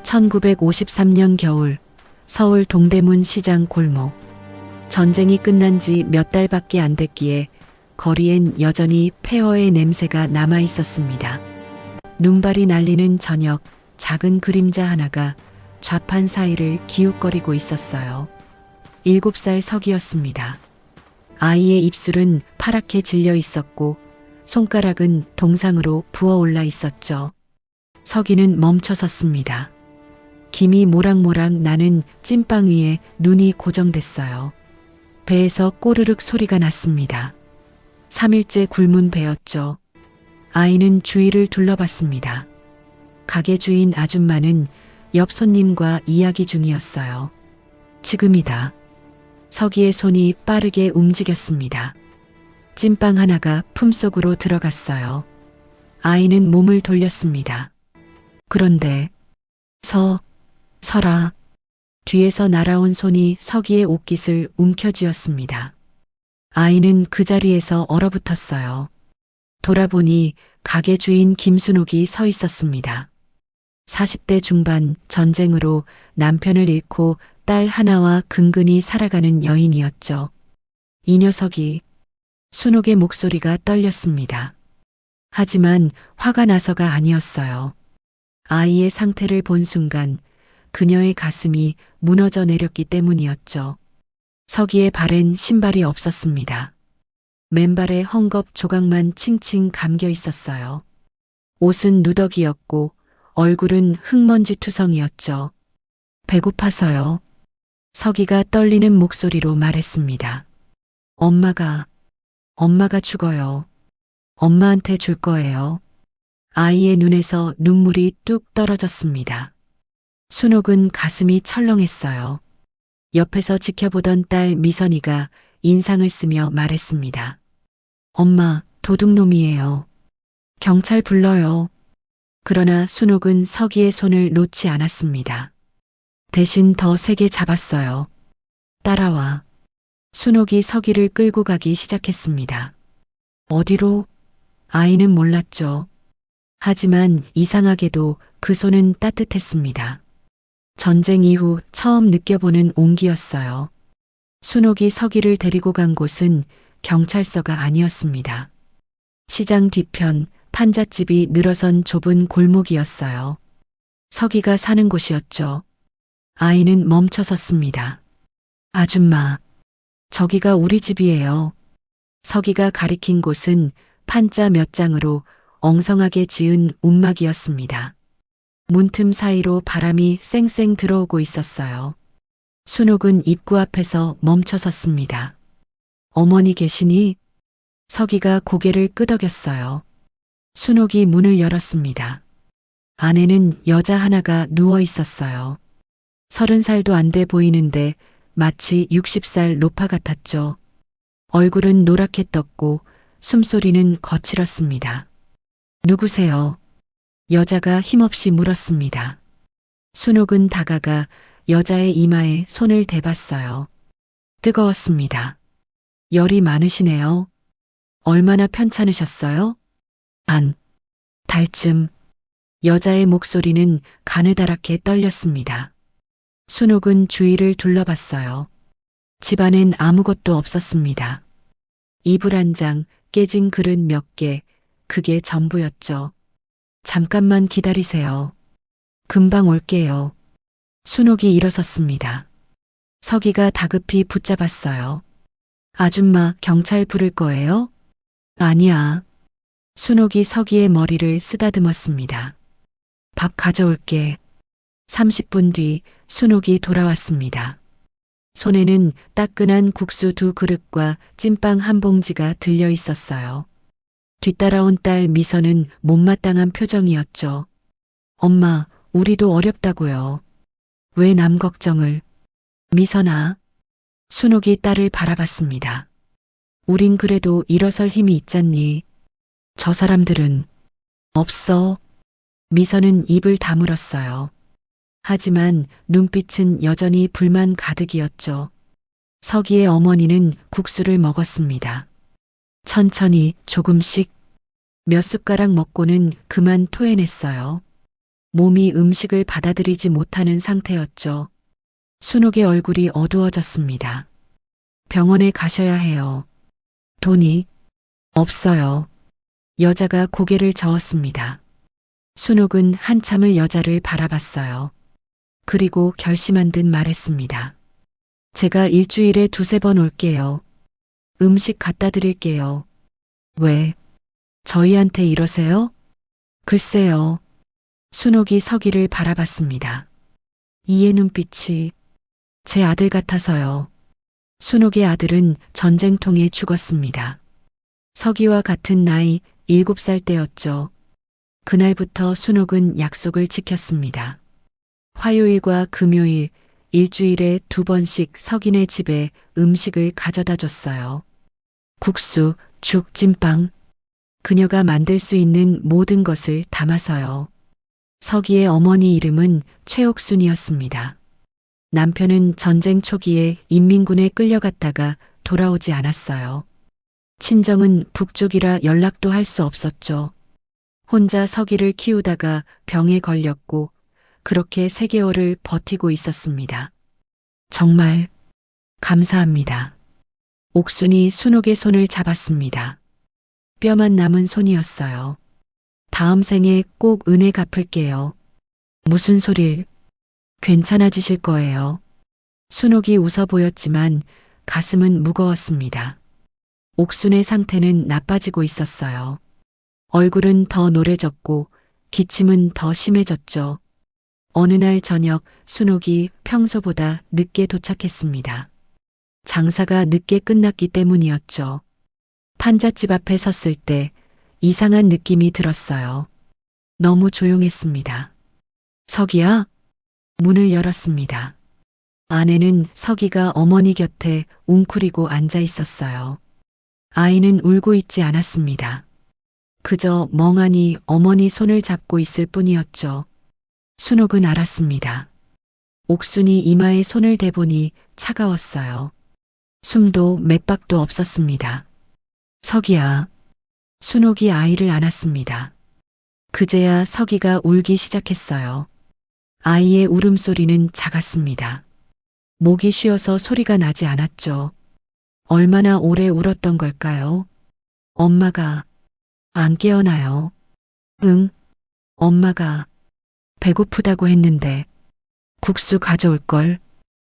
1953년 겨울 서울 동대문 시장 골목. 전쟁이 끝난 지 몇 달밖에 안 됐기에 거리엔 여전히 폐허의 냄새가 남아 있었습니다. 눈발이 날리는 저녁, 작은 그림자 하나가 좌판 사이를 기웃거리고 있었어요. 7살 석이었습니다. 아이의 입술은 파랗게 질려 있었고 손가락은 동상으로 부어올라 있었죠. 석이는 멈춰 섰습니다. 김이 모락모락 나는 찐빵 위에 눈이 고정됐어요. 배에서 꼬르륵 소리가 났습니다. 3일째 굶은 배였죠. 아이는 주위를 둘러봤습니다. 가게 주인 아줌마는 옆 손님과 이야기 중이었어요. 지금이다. 석이의 손이 빠르게 움직였습니다. 찐빵 하나가 품속으로 들어갔어요. 아이는 몸을 돌렸습니다. 그런데 설아. 뒤에서 날아온 손이 석이의 옷깃을 움켜쥐었습니다. 아이는 그 자리에서 얼어붙었어요. 돌아보니 가게 주인 김순옥이 서 있었습니다. 40대 중반, 전쟁으로 남편을 잃고 딸 하나와 근근히 살아가는 여인이었죠. 이 녀석이. 순옥의 목소리가 떨렸습니다. 하지만 화가 나서가 아니었어요. 아이의 상태를 본 순간 그녀의 가슴이 무너져 내렸기 때문이었죠. 석이의 발엔 신발이 없었습니다. 맨발에 헝겊 조각만 칭칭 감겨 있었어요. 옷은 누더기였고 얼굴은 흙먼지 투성이었죠. 배고파서요. 석이가 떨리는 목소리로 말했습니다. 엄마가 죽어요. 엄마한테 줄 거예요. 아이의 눈에서 눈물이 뚝 떨어졌습니다. 순옥은 가슴이 철렁했어요. 옆에서 지켜보던 딸 미선이가 인상을 쓰며 말했습니다. 엄마, 도둑놈이에요. 경찰 불러요. 그러나 순옥은 석이의 손을 놓지 않았습니다. 대신 더 세게 잡았어요. 따라와. 순옥이 석이를 끌고 가기 시작했습니다. 어디로? 아이는 몰랐죠. 하지만 이상하게도 그 손은 따뜻했습니다. 전쟁 이후 처음 느껴보는 온기였어요. 순옥이 석이를 데리고 간 곳은 경찰서가 아니었습니다. 시장 뒤편 판잣집이 늘어선 좁은 골목이었어요. 석이가 사는 곳이었죠. 아이는 멈춰 섰습니다. 아줌마, 저기가 우리 집이에요. 석이가 가리킨 곳은 판자 몇 장으로 엉성하게 지은 움막이었습니다. 문틈 사이로 바람이 쌩쌩 들어오고 있었어요. 순옥은 입구 앞에서 멈춰 섰습니다. 어머니 계시니? 석이가 고개를 끄덕였어요. 순옥이 문을 열었습니다. 안에는 여자 하나가 누워 있었어요. 30살도 안 돼 보이는데 마치 60살 노파 같았죠. 얼굴은 노랗게 떴고 숨소리는 거칠었습니다. 누구세요? 여자가 힘없이 물었습니다. 순옥은 다가가 여자의 이마에 손을 대봤어요. 뜨거웠습니다. 열이 많으시네요. 얼마나 편찮으셨어요? 달쯤. 여자의 목소리는 가느다랗게 떨렸습니다. 순옥은 주위를 둘러봤어요. 집안엔 아무것도 없었습니다. 이불 한 장, 깨진 그릇 몇 개, 그게 전부였죠. 잠깐만 기다리세요. 금방 올게요. 순옥이 일어섰습니다. 석이가 다급히 붙잡았어요. 아줌마, 경찰 부를 거예요? 아니야. 순옥이 석이의 머리를 쓰다듬었습니다. 밥 가져올게. 30분 뒤 순옥이 돌아왔습니다. 손에는 따끈한 국수 2그릇과 찐빵 1봉지가 들려 있었어요. 뒤따라온 딸 미선은 못마땅한 표정이었죠. 엄마, 우리도 어렵다고요. 왜 남 걱정을? 미선아. 순옥이 딸을 바라봤습니다. 우린 그래도 일어설 힘이 있잖니. 저 사람들은 없어. 미선은 입을 다물었어요. 하지만 눈빛은 여전히 불만 가득이었죠. 석이의 어머니는 국수를 먹었습니다. 천천히 조금씩 몇 숟가락 먹고는 그만 토해냈어요. 몸이 음식을 받아들이지 못하는 상태였죠. 순옥의 얼굴이 어두워졌습니다. 병원에 가셔야 해요. 돈이 없어요. 여자가 고개를 저었습니다. 순옥은 한참을 여자를 바라봤어요. 그리고 결심한 듯 말했습니다. 제가 일주일에 두세 번 올게요. 음식 갖다 드릴게요. 왜? 저희한테 이러세요? 글쎄요. 순옥이 서기를 바라봤습니다. 이해 눈빛이 제 아들 같아서요. 순옥의 아들은 전쟁통에 죽었습니다. 서기와 같은 나이 7살 때였죠. 그날부터 순옥은 약속을 지켰습니다. 화요일과 금요일 일주일에 2번씩 석인의 집에 음식을 가져다 줬어요. 국수, 죽, 찐빵. 그녀가 만들 수 있는 모든 것을 담아서요. 서기의 어머니 이름은 최옥순이었습니다. 남편은 전쟁 초기에 인민군에 끌려갔다가 돌아오지 않았어요. 친정은 북쪽이라 연락도 할 수 없었죠. 혼자 서기를 키우다가 병에 걸렸고 그렇게 3개월을 버티고 있었습니다. 정말 감사합니다. 옥순이 순옥의 손을 잡았습니다. 뼈만 남은 손이었어요. 다음 생에 꼭 은혜 갚을게요. 무슨 소릴? 괜찮아지실 거예요. 순옥이 웃어 보였지만 가슴은 무거웠습니다. 옥순의 상태는 나빠지고 있었어요. 얼굴은 더 노래졌고 기침은 더 심해졌죠. 어느 날 저녁 순옥이 평소보다 늦게 도착했습니다. 장사가 늦게 끝났기 때문이었죠. 판잣집 앞에 섰을 때 이상한 느낌이 들었어요. 너무 조용했습니다. 서기야? 문을 열었습니다. 아내는 서기가 어머니 곁에 웅크리고 앉아 있었어요. 아이는 울고 있지 않았습니다. 그저 멍하니 어머니 손을 잡고 있을 뿐이었죠. 순옥은 알았습니다. 옥순이 이마에 손을 대보니 차가웠어요. 숨도 맥박도 없었습니다. 서기야. 순옥이 아이를 안았습니다. 그제야 서기가 울기 시작했어요. 아이의 울음소리는 작았습니다. 목이 쉬어서 소리가 나지 않았죠. 얼마나 오래 울었던 걸까요? 엄마가 안 깨어나요. 응, 엄마가 배고프다고 했는데 국수 가져올 걸.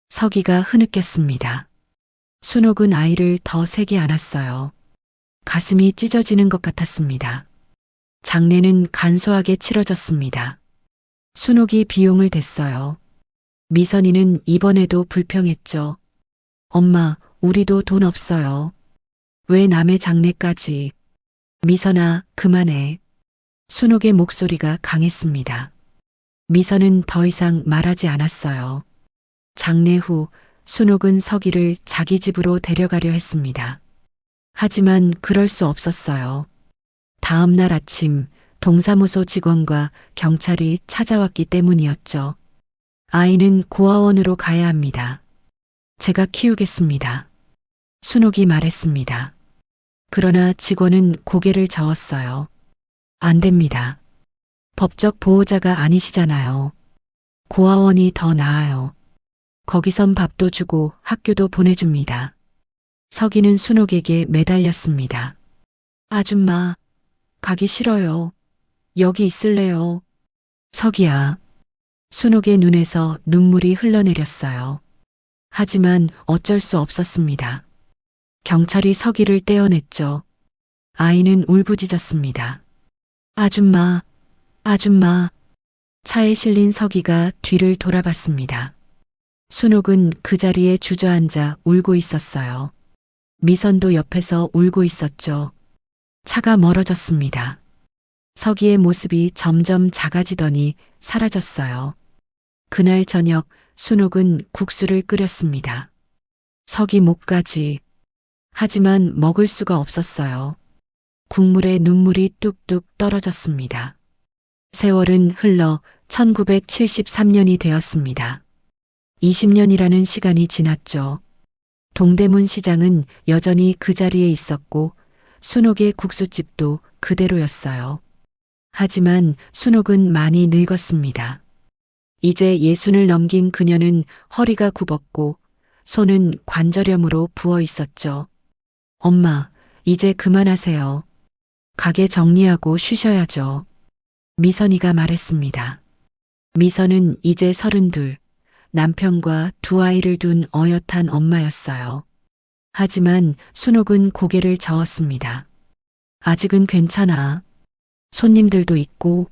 서기가 흐느꼈습니다. 순옥은 아이를 더 세게 안았어요. 가슴이 찢어지는 것 같았습니다. 장례는 간소하게 치러졌습니다. 순옥이 비용을 댔어요. 미선이는 이번에도 불평했죠. 엄마, 우리도 돈 없어요. 왜 남의 장례까지. 미선아, 그만해. 순옥의 목소리가 강했습니다. 미선은 더 이상 말하지 않았어요. 장례 후 순옥은 서기를 자기 집으로 데려가려 했습니다. 하지만 그럴 수 없었어요. 다음 날 아침 동사무소 직원과 경찰이 찾아왔기 때문이었죠. 아이는 고아원으로 가야 합니다. 제가 키우겠습니다. 순옥이 말했습니다. 그러나 직원은 고개를 저었어요. 안 됩니다. 법적 보호자가 아니시잖아요. 고아원이 더 나아요. 거기선 밥도 주고 학교도 보내줍니다. 서기는 순옥에게 매달렸습니다. 아줌마, 가기 싫어요. 여기 있을래요. 서기야. 순옥의 눈에서 눈물이 흘러내렸어요. 하지만 어쩔 수 없었습니다. 경찰이 서기를 떼어냈죠. 아이는 울부짖었습니다. 아줌마, 아줌마. 차에 실린 서기가 뒤를 돌아봤습니다. 순옥은 그 자리에 주저앉아 울고 있었어요. 미선도 옆에서 울고 있었죠. 차가 멀어졌습니다. 서기의 모습이 점점 작아지더니 사라졌어요. 그날 저녁 순옥은 국수를 끓였습니다. 서기 목까지. 하지만 먹을 수가 없었어요. 국물에 눈물이 뚝뚝 떨어졌습니다. 세월은 흘러 1973년이 되었습니다. 20년이라는 시간이 지났죠. 동대문 시장은 여전히 그 자리에 있었고 순옥의 국수집도 그대로였어요. 하지만 순옥은 많이 늙었습니다. 이제 60을 넘긴 그녀는 허리가 굽었고 손은 관절염으로 부어 있었죠. 엄마, 이제 그만하세요. 가게 정리하고 쉬셔야죠. 미선이가 말했습니다. 미선은 이제 32, 남편과 두 아이를 둔 어엿한 엄마였어요. 하지만 순옥은 고개를 저었습니다. 아직은 괜찮아. 손님들도 있고,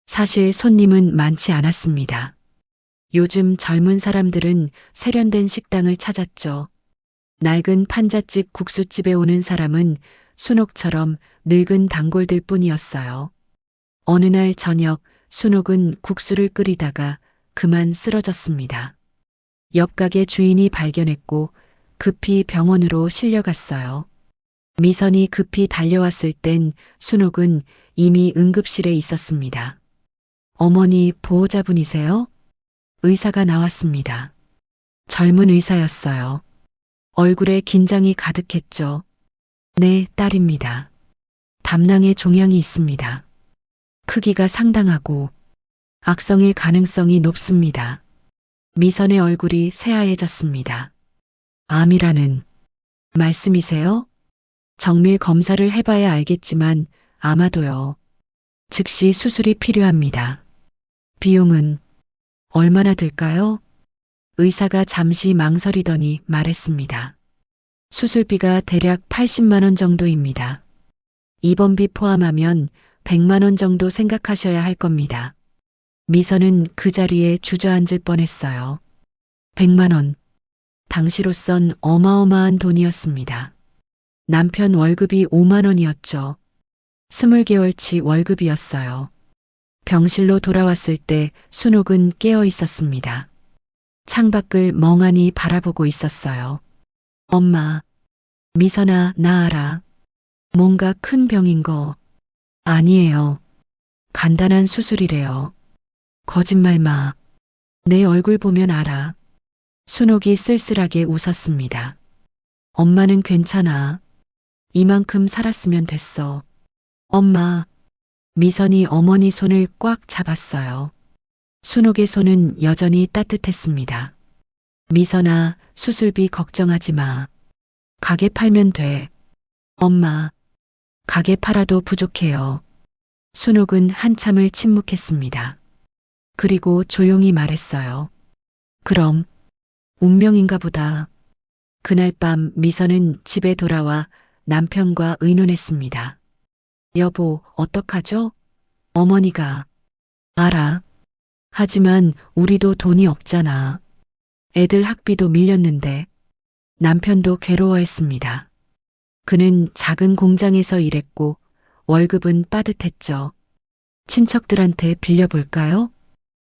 사실 손님은 많지 않았습니다. 요즘 젊은 사람들은 세련된 식당을 찾았죠. 낡은 판잣집 국수집에 오는 사람은 순옥처럼 늙은 단골들 뿐이었어요. 어느 날 저녁 순옥은 국수를 끓이다가 그만 쓰러졌습니다. 옆 가게 주인이 발견했고 급히 병원으로 실려갔어요. 미선이 급히 달려왔을 땐 순옥은 이미 응급실에 있었습니다. 어머니 보호자분이세요? 의사가 나왔습니다. 젊은 의사였어요. 얼굴에 긴장이 가득했죠. 네, 딸입니다. 담낭에 종양이 있습니다. 크기가 상당하고 악성일 가능성이 높습니다. 미선의 얼굴이 새하얘졌습니다. 암이라는 말씀이세요? 정밀 검사를 해봐야 알겠지만 아마도요. 즉시 수술이 필요합니다. 비용은 얼마나 들까요? 의사가 잠시 망설이더니 말했습니다. 수술비가 대략 80만 원 정도입니다. 입원비 포함하면 100만 원 정도 생각하셔야 할 겁니다. 미선은 그 자리에 주저앉을 뻔했어요. 100만 원. 당시로선 어마어마한 돈이었습니다. 남편 월급이 5만 원이었죠. 20개월치 월급이었어요. 병실로 돌아왔을 때 순옥은 깨어 있었습니다. 창밖을 멍하니 바라보고 있었어요. 엄마, 미선아, 나 알아. 뭔가 큰 병인 거. 아니에요. 간단한 수술이래요. 거짓말 마. 내 얼굴 보면 알아. 순옥이 쓸쓸하게 웃었습니다. 엄마는 괜찮아. 이만큼 살았으면 됐어. 엄마. 미선이 어머니 손을 꽉 잡았어요. 순옥의 손은 여전히 따뜻했습니다. 미선아, 수술비 걱정하지 마. 가게 팔면 돼. 엄마, 가게 팔아도 부족해요. 순옥은 한참을 침묵했습니다. 그리고 조용히 말했어요. 그럼, 운명인가 보다. 그날 밤 미선은 집에 돌아와 남편과 의논했습니다. 여보, 어떡하죠? 어머니가. 알아. 하지만 우리도 돈이 없잖아. 애들 학비도 밀렸는데. 남편도 괴로워했습니다. 그는 작은 공장에서 일했고 월급은 빠듯했죠. 친척들한테 빌려볼까요?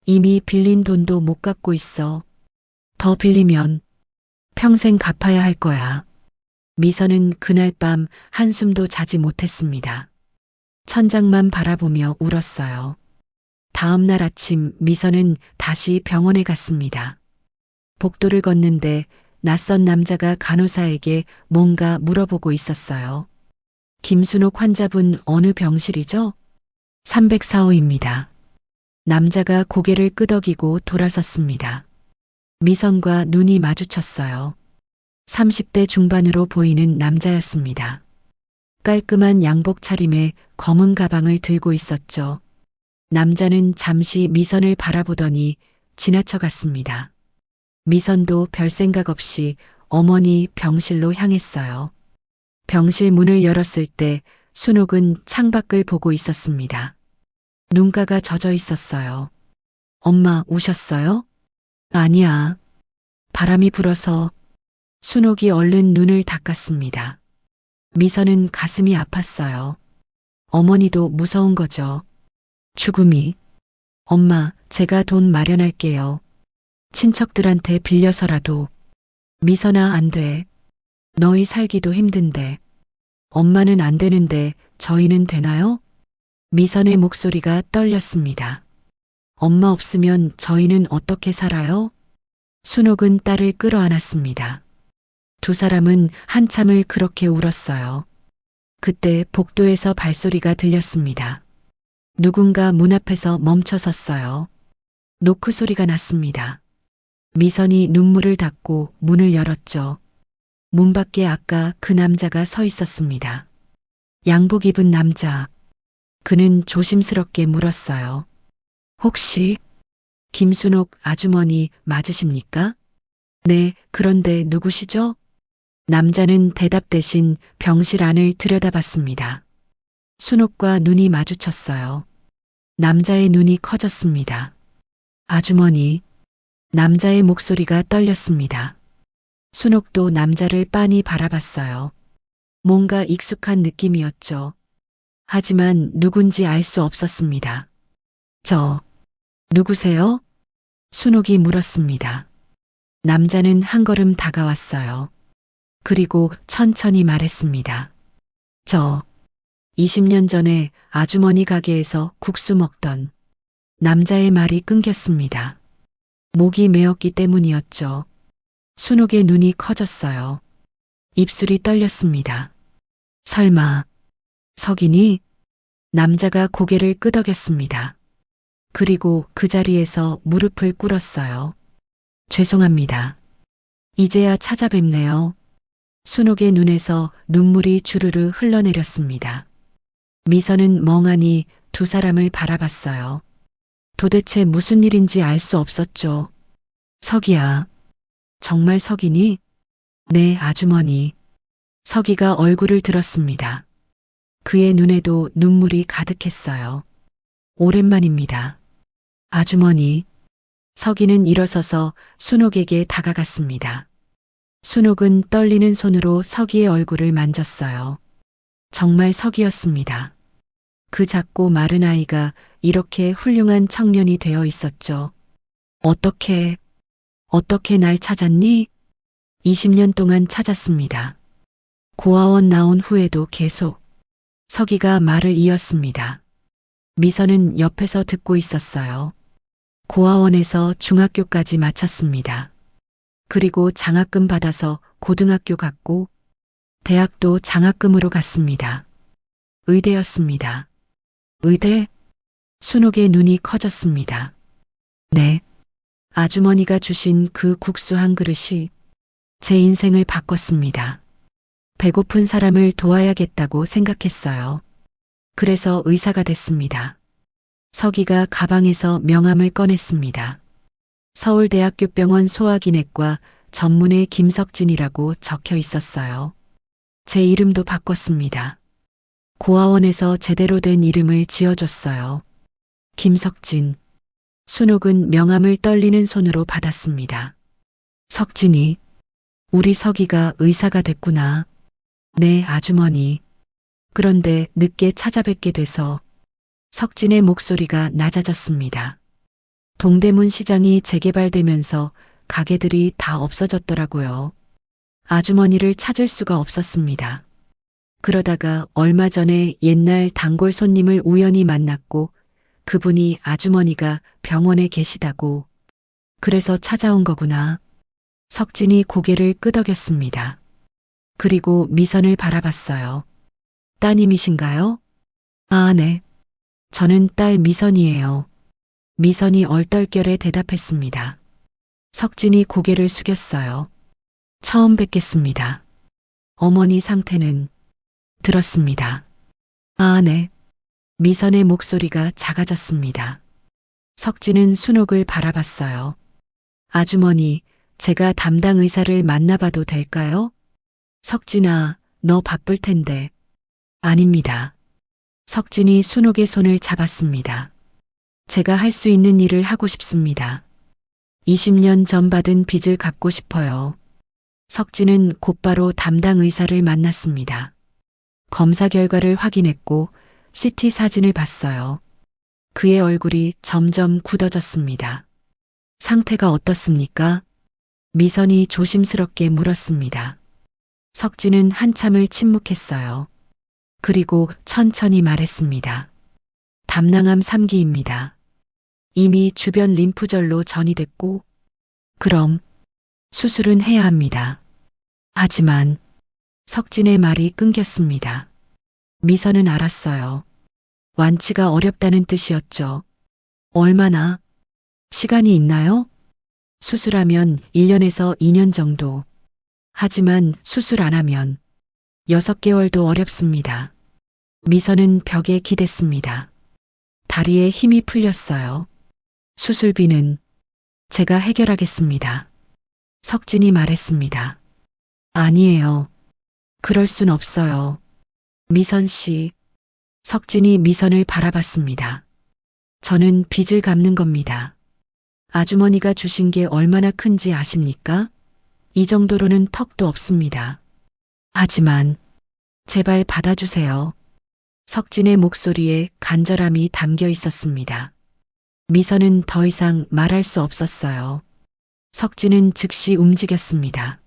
이미 빌린 돈도 못 갚고 있어. 더 빌리면 평생 갚아야 할 거야. 미선은 그날 밤 한숨도 자지 못했습니다. 천장만 바라보며 울었어요. 다음 날 아침 미선은 다시 병원에 갔습니다. 복도를 걷는데 낯선 남자가 간호사에게 뭔가 물어보고 있었어요. 김순옥 환자분 어느 병실이죠? 304호입니다. 남자가 고개를 끄덕이고 돌아섰습니다. 미선과 눈이 마주쳤어요. 30대 중반으로 보이는 남자였습니다. 깔끔한 양복 차림에 검은 가방을 들고 있었죠. 남자는 잠시 미선을 바라보더니 지나쳐갔습니다. 미선도 별 생각 없이 어머니 병실로 향했어요. 병실 문을 열었을 때 순옥은 창밖을 보고 있었습니다. 눈가가 젖어 있었어요. 엄마 우셨어요? 아니야. 바람이 불어서. 순옥이 얼른 눈을 닦았습니다. 미선은 가슴이 아팠어요. 어머니도 무서운 거죠. 죽음이. 엄마, 제가 돈 마련할게요. 친척들한테 빌려서라도. 미선아, 안 돼. 너희 살기도 힘든데. 엄마는 안 되는데 저희는 되나요? 미선의 목소리가 떨렸습니다. 엄마 없으면 저희는 어떻게 살아요? 순옥은 딸을 끌어안았습니다. 두 사람은 한참을 그렇게 울었어요. 그때 복도에서 발소리가 들렸습니다. 누군가 문 앞에서 멈춰 섰어요. 노크 소리가 났습니다. 미선이 눈물을 닦고 문을 열었죠. 문 밖에 아까 그 남자가 서 있었습니다. 양복 입은 남자. 그는 조심스럽게 물었어요. 혹시 김순옥 아주머니 맞으십니까? 네, 그런데 누구시죠? 남자는 대답 대신 병실 안을 들여다봤습니다. 순옥과 눈이 마주쳤어요. 남자의 눈이 커졌습니다. 아주머니. 남자의 목소리가 떨렸습니다. 순옥도 남자를 빤히 바라봤어요. 뭔가 익숙한 느낌이었죠. 하지만 누군지 알 수 없었습니다. 저, 누구세요? 순옥이 물었습니다. 남자는 한 걸음 다가왔어요. 그리고 천천히 말했습니다. 저, 20년 전에 아주머니 가게에서 국수 먹던. 남자의 말이 끊겼습니다. 목이 메었기 때문이었죠. 순옥의 눈이 커졌어요. 입술이 떨렸습니다. 설마, 석인이? 남자가 고개를 끄덕였습니다. 그리고 그 자리에서 무릎을 꿇었어요. 죄송합니다. 이제야 찾아뵙네요. 순옥의 눈에서 눈물이 주르르 흘러내렸습니다. 미선은 멍하니 두 사람을 바라봤어요. 도대체 무슨 일인지 알 수 없었죠. 석이야. 정말 석이니? 네, 아주머니. 석이가 얼굴을 들었습니다. 그의 눈에도 눈물이 가득했어요. 오랜만입니다. 아주머니. 석이는 일어서서 순옥에게 다가갔습니다. 순옥은 떨리는 손으로 석이의 얼굴을 만졌어요. 정말 석이었습니다. 그 작고 마른 아이가 이렇게 훌륭한 청년이 되어 있었죠. 어떻게 날 찾았니? 20년 동안 찾았습니다. 고아원 나온 후에도 계속. 석이가 말을 이었습니다. 미선은 옆에서 듣고 있었어요. 고아원에서 중학교까지 마쳤습니다. 그리고 장학금 받아서 고등학교 갔고 대학도 장학금으로 갔습니다. 의대였습니다. 의대? 순옥의 눈이 커졌습니다. 네. 아주머니가 주신 그 국수 한 그릇이 제 인생을 바꿨습니다. 배고픈 사람을 도와야겠다고 생각했어요. 그래서 의사가 됐습니다. 석이가 가방에서 명함을 꺼냈습니다. 서울대학교 병원 소화기내과 전문의 김석진이라고 적혀 있었어요. 제 이름도 바꿨습니다. 고아원에서 제대로 된 이름을 지어줬어요. 김석진. 순옥은 명함을 떨리는 손으로 받았습니다. 석진이. 우리 석이가 의사가 됐구나. 네, 아주머니. 그런데 늦게 찾아뵙게 돼서 석진의 목소리가 낮아졌습니다. 동대문 시장이 재개발되면서 가게들이 다 없어졌더라고요. 아주머니를 찾을 수가 없었습니다. 그러다가 얼마 전에 옛날 단골 손님을 우연히 만났고 그분이 아주머니가 병원에 계시다고. 그래서 찾아온 거구나. 석진이 고개를 끄덕였습니다. 그리고 미선을 바라봤어요. 따님이신가요? 아, 네. 저는 딸 미선이에요. 미선이 얼떨결에 대답했습니다. 석진이 고개를 숙였어요. 처음 뵙겠습니다. 어머니 상태는? 들었습니다. 아, 네. 미선의 목소리가 작아졌습니다. 석진은 순옥을 바라봤어요. 아주머니, 제가 담당 의사를 만나봐도 될까요? 석진아, 너 바쁠 텐데. 아닙니다. 석진이 순옥의 손을 잡았습니다. 제가 할 수 있는 일을 하고 싶습니다. 20년 전 받은 빚을 갚고 싶어요. 석진은 곧바로 담당 의사를 만났습니다. 검사 결과를 확인했고 CT 사진을 봤어요. 그의 얼굴이 점점 굳어졌습니다. 상태가 어떻습니까? 미선이 조심스럽게 물었습니다. 석진은 한참을 침묵했어요. 그리고 천천히 말했습니다. 담낭암 3기입니다. 이미 주변 림프절로 전이됐고, 그럼 수술은 해야 합니다. 하지만 석진의 말이 끊겼습니다. 미선은 알았어요. 완치가 어렵다는 뜻이었죠. 얼마나 시간이 있나요? 수술하면 1년에서 2년 정도. 하지만 수술 안 하면 6개월도 어렵습니다. 미선은 벽에 기댔습니다. 다리에 힘이 풀렸어요. 수술비는 제가 해결하겠습니다. 석진이 말했습니다. 아니에요. 그럴 순 없어요. 미선 씨. 석진이 미선을 바라봤습니다. 저는 빚을 갚는 겁니다. 아주머니가 주신 게 얼마나 큰지 아십니까? 이 정도로는 턱도 없습니다. 하지만 제발 받아주세요. 석진의 목소리에 간절함이 담겨 있었습니다. 미선은 더 이상 말할 수 없었어요. 석진은 즉시 움직였습니다.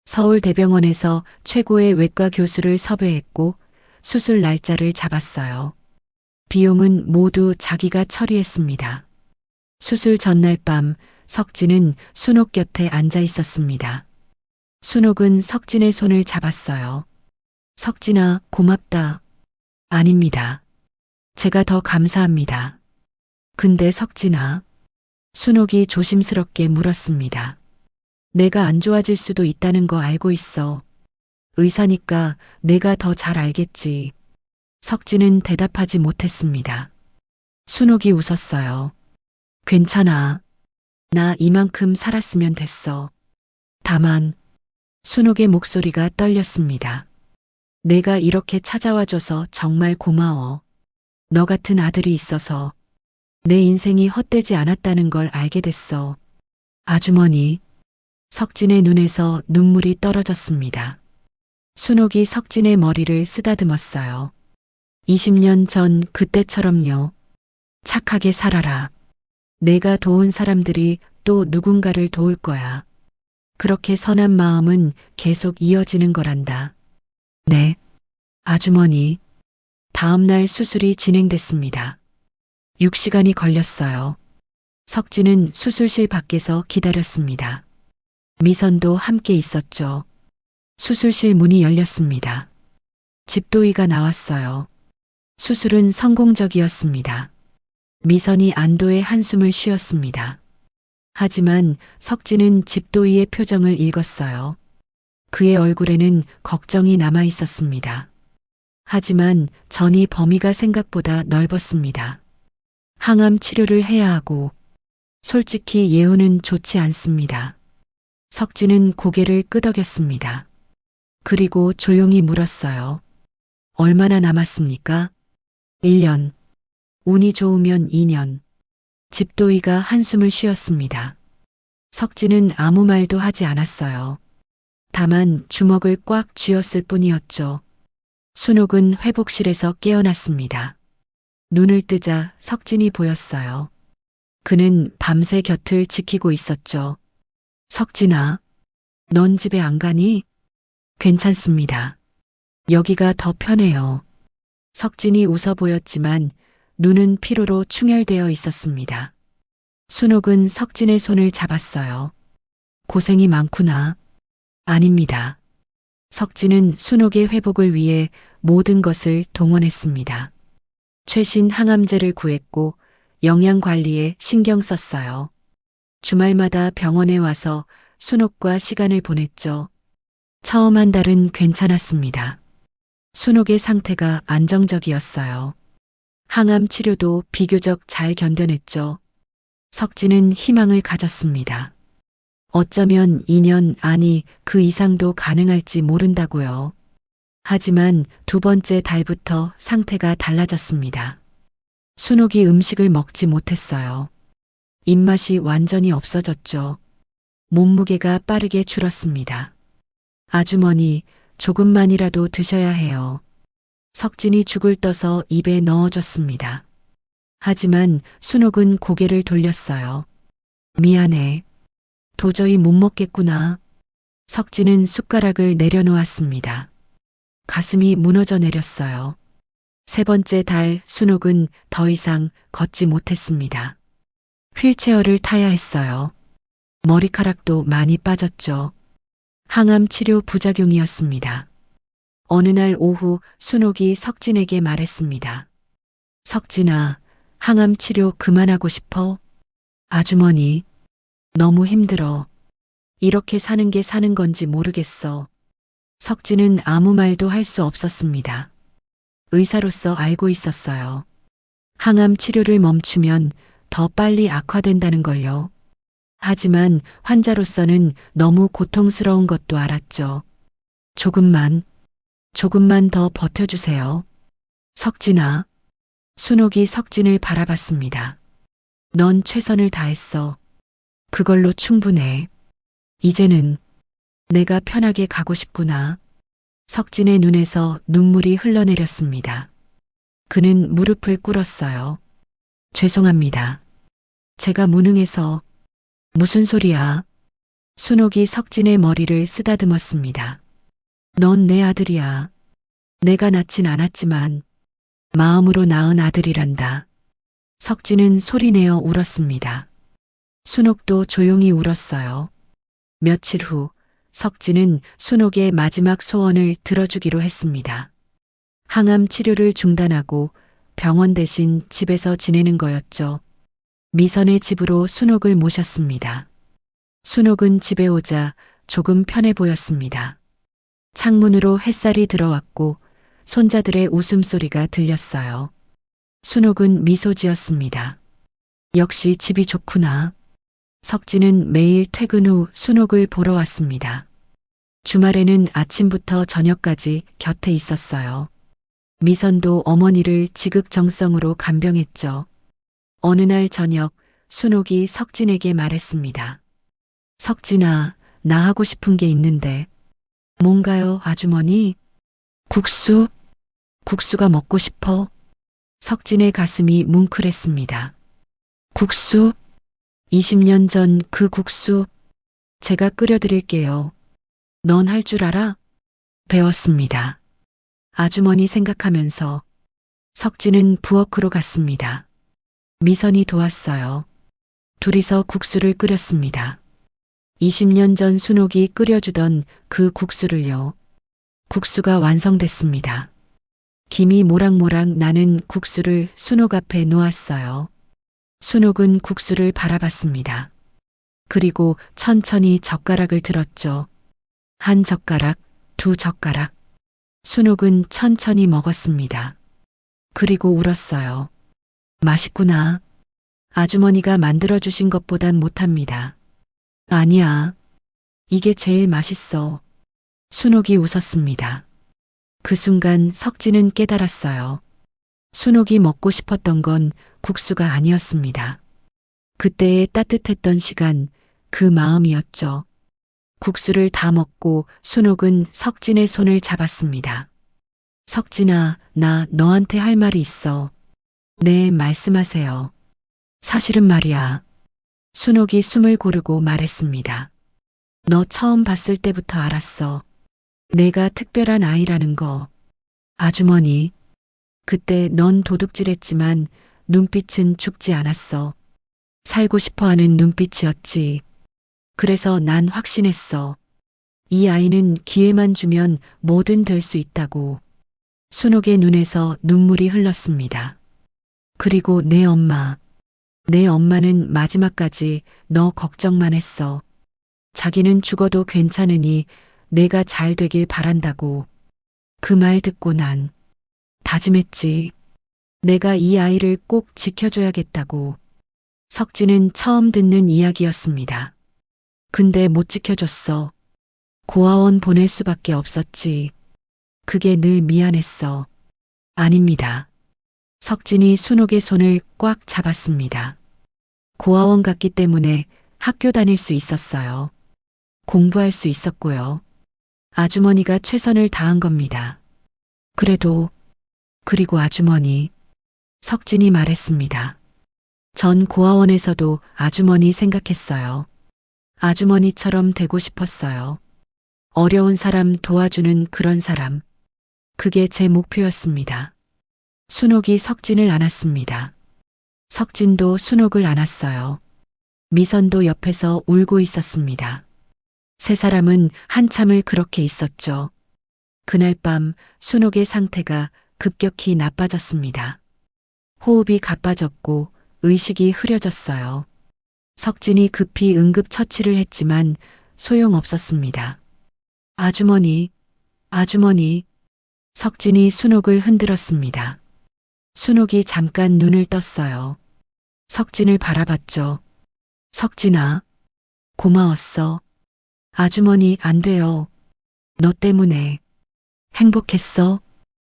서울대병원에서 최고의 외과 교수를 섭외했고 수술 날짜를 잡았어요. 비용은 모두 자기가 처리했습니다. 수술 전날 밤 석진은 순옥 곁에 앉아 있었습니다. 순옥은 석진의 손을 잡았어요. 석진아, 고맙다. 아닙니다. 제가 더 감사합니다. 근데 석진아, 순옥이 조심스럽게 물었습니다. 내가 안 좋아질 수도 있다는 거 알고 있어. 의사니까 내가 더 잘 알겠지. 석진은 대답하지 못했습니다. 순옥이 웃었어요. 괜찮아. 나 이만큼 살았으면 됐어. 다만 순옥의 목소리가 떨렸습니다. 내가 이렇게 찾아와줘서 정말 고마워. 너 같은 아들이 있어서 내 인생이 헛되지 않았다는 걸 알게 됐어. 아주머니. 석진의 눈에서 눈물이 떨어졌습니다. 순옥이 석진의 머리를 쓰다듬었어요. 20년 전 그때처럼요. 착하게 살아라. 내가 도운 사람들이 또 누군가를 도울 거야. 그렇게 선한 마음은 계속 이어지는 거란다. 네, 아주머니. 다음 날 수술이 진행됐습니다. 6시간이 걸렸어요. 석진은 수술실 밖에서 기다렸습니다. 미선도 함께 있었죠. 수술실 문이 열렸습니다. 집도의가 나왔어요. 수술은 성공적이었습니다. 미선이 안도의 한숨을 쉬었습니다. 하지만 석진은 집도의의 표정을 읽었어요. 그의 얼굴에는 걱정이 남아 있었습니다. 하지만 전이 범위가 생각보다 넓었습니다. 항암 치료를 해야 하고 솔직히 예후는 좋지 않습니다. 석진은 고개를 끄덕였습니다. 그리고 조용히 물었어요. 얼마나 남았습니까? 1년. 운이 좋으면 2년. 집도의가 한숨을 쉬었습니다. 석진은 아무 말도 하지 않았어요. 다만 주먹을 꽉 쥐었을 뿐이었죠. 순옥은 회복실에서 깨어났습니다. 눈을 뜨자 석진이 보였어요. 그는 밤새 곁을 지키고 있었죠. 석진아, 넌 집에 안 가니? 괜찮습니다. 여기가 더 편해요. 석진이 웃어 보였지만 눈은 피로로 충혈되어 있었습니다. 순옥은 석진의 손을 잡았어요. 고생이 많구나. 아닙니다. 석진은 순옥의 회복을 위해 모든 것을 동원했습니다. 최신 항암제를 구했고 영양 관리에 신경 썼어요. 주말마다 병원에 와서 순옥과 시간을 보냈죠. 처음 한 달은 괜찮았습니다. 순옥의 상태가 안정적이었어요. 항암 치료도 비교적 잘 견뎌냈죠. 석진은 희망을 가졌습니다. 어쩌면 2년, 아니 그 이상도 가능할지 모른다고요. 하지만 두 번째 달부터 상태가 달라졌습니다. 순옥이 음식을 먹지 못했어요. 입맛이 완전히 없어졌죠. 몸무게가 빠르게 줄었습니다. 아주머니, 조금만이라도 드셔야 해요. 석진이 죽을 떠서 입에 넣어줬습니다. 하지만 순옥은 고개를 돌렸어요. 미안해. 도저히 못 먹겠구나. 석진은 숟가락을 내려놓았습니다. 가슴이 무너져 내렸어요. 세 번째 달 순옥은 더 이상 걷지 못했습니다. 휠체어를 타야 했어요. 머리카락도 많이 빠졌죠. 항암 치료 부작용이었습니다. 어느 날 오후 순옥이 석진에게 말했습니다. 석진아, 항암 치료 그만하고 싶어? 아주머니, 너무 힘들어. 이렇게 사는 게 사는 건지 모르겠어. 석진은 아무 말도 할 수 없었습니다. 의사로서 알고 있었어요. 항암 치료를 멈추면 더 빨리 악화된다는 걸요. 하지만 환자로서는 너무 고통스러운 것도 알았죠. 조금만 더 버텨주세요. 석진아. 순옥이 석진을 바라봤습니다. 넌 최선을 다했어. 그걸로 충분해. 이제는 내가 편하게 가고 싶구나. 석진의 눈에서 눈물이 흘러내렸습니다. 그는 무릎을 꿇었어요. 죄송합니다. 제가 무능해서. 무슨 소리야? 순옥이 석진의 머리를 쓰다듬었습니다. 넌 내 아들이야. 내가 낳진 않았지만 마음으로 낳은 아들이란다. 석진은 소리내어 울었습니다. 순옥도 조용히 울었어요. 며칠 후 석진은 순옥의 마지막 소원을 들어주기로 했습니다. 항암 치료를 중단하고 병원 대신 집에서 지내는 거였죠. 미선의 집으로 순옥을 모셨습니다. 순옥은 집에 오자 조금 편해 보였습니다. 창문으로 햇살이 들어왔고 손자들의 웃음소리가 들렸어요. 순옥은 미소 지었습니다. 역시 집이 좋구나. 석진은 매일 퇴근 후 순옥을 보러 왔습니다. 주말에는 아침부터 저녁까지 곁에 있었어요. 미선도 어머니를 지극정성으로 간병했죠. 어느 날 저녁 순옥이 석진에게 말했습니다. 석진아, 나 하고 싶은 게 있는데. 뭔가요, 아주머니? 국수가 먹고 싶어. 석진의 가슴이 뭉클했습니다. 국수? 20년 전 그 국수 제가 끓여드릴게요. 넌 할 줄 알아? 배웠습니다. 아주머니 생각하면서 석진은 부엌으로 갔습니다. 미선이 도왔어요. 둘이서 국수를 끓였습니다. 20년 전 순옥이 끓여주던 그 국수를요. 국수가 완성됐습니다. 김이 모락모락 나는 국수를 순옥 앞에 놓았어요. 순옥은 국수를 바라봤습니다. 그리고 천천히 젓가락을 들었죠. 한 젓가락, 두 젓가락. 순옥은 천천히 먹었습니다. 그리고 울었어요. 맛있구나. 아주머니가 만들어주신 것보단 못합니다. 아니야. 이게 제일 맛있어. 순옥이 웃었습니다. 그 순간 석진은 깨달았어요. 순옥이 먹고 싶었던 건 국수가 아니었습니다. 그때의 따뜻했던 시간, 그 마음이었죠. 국수를 다 먹고 순옥은 석진의 손을 잡았습니다. 석진아, 나 너한테 할 말이 있어. 네, 말씀하세요. 사실은 말이야. 순옥이 숨을 고르고 말했습니다. 너 처음 봤을 때부터 알았어. 내가 특별한 아이라는 거. 아주머니, 그때 넌 도둑질했지만 눈빛은 죽지 않았어. 살고 싶어 하는 눈빛이었지. 그래서 난 확신했어. 이 아이는 기회만 주면 뭐든 될 수 있다고. 순옥의 눈에서 눈물이 흘렀습니다. 그리고 내 엄마는 마지막까지 너 걱정만 했어. 자기는 죽어도 괜찮으니 내가 잘 되길 바란다고. 그 말 듣고 난 다짐했지. 내가 이 아이를 꼭 지켜줘야겠다고. 석진은 처음 듣는 이야기였습니다. 근데 못 지켜줬어. 고아원 보낼 수밖에 없었지. 그게 늘 미안했어. 아닙니다. 석진이 순옥의 손을 꽉 잡았습니다. 고아원 갔기 때문에 학교 다닐 수 있었어요. 공부할 수 있었고요. 아주머니가 최선을 다한 겁니다. 그리고 아주머니, 석진이 말했습니다. 전 고아원에서도 아주머니 생각했어요. 아주머니처럼 되고 싶었어요. 어려운 사람 도와주는 그런 사람. 그게 제 목표였습니다. 순옥이 석진을 안았습니다. 석진도 순옥을 안았어요. 미선도 옆에서 울고 있었습니다. 세 사람은 한참을 그렇게 있었죠. 그날 밤 순옥의 상태가 급격히 나빠졌습니다. 호흡이 가빠졌고 의식이 흐려졌어요. 석진이 급히 응급처치를 했지만 소용없었습니다. 아주머니, 아주머니. 석진이 순옥을 흔들었습니다. 순옥이 잠깐 눈을 떴어요. 석진을 바라봤죠. 석진아, 고마웠어. 아주머니 안 돼요. 너 때문에. 행복했어?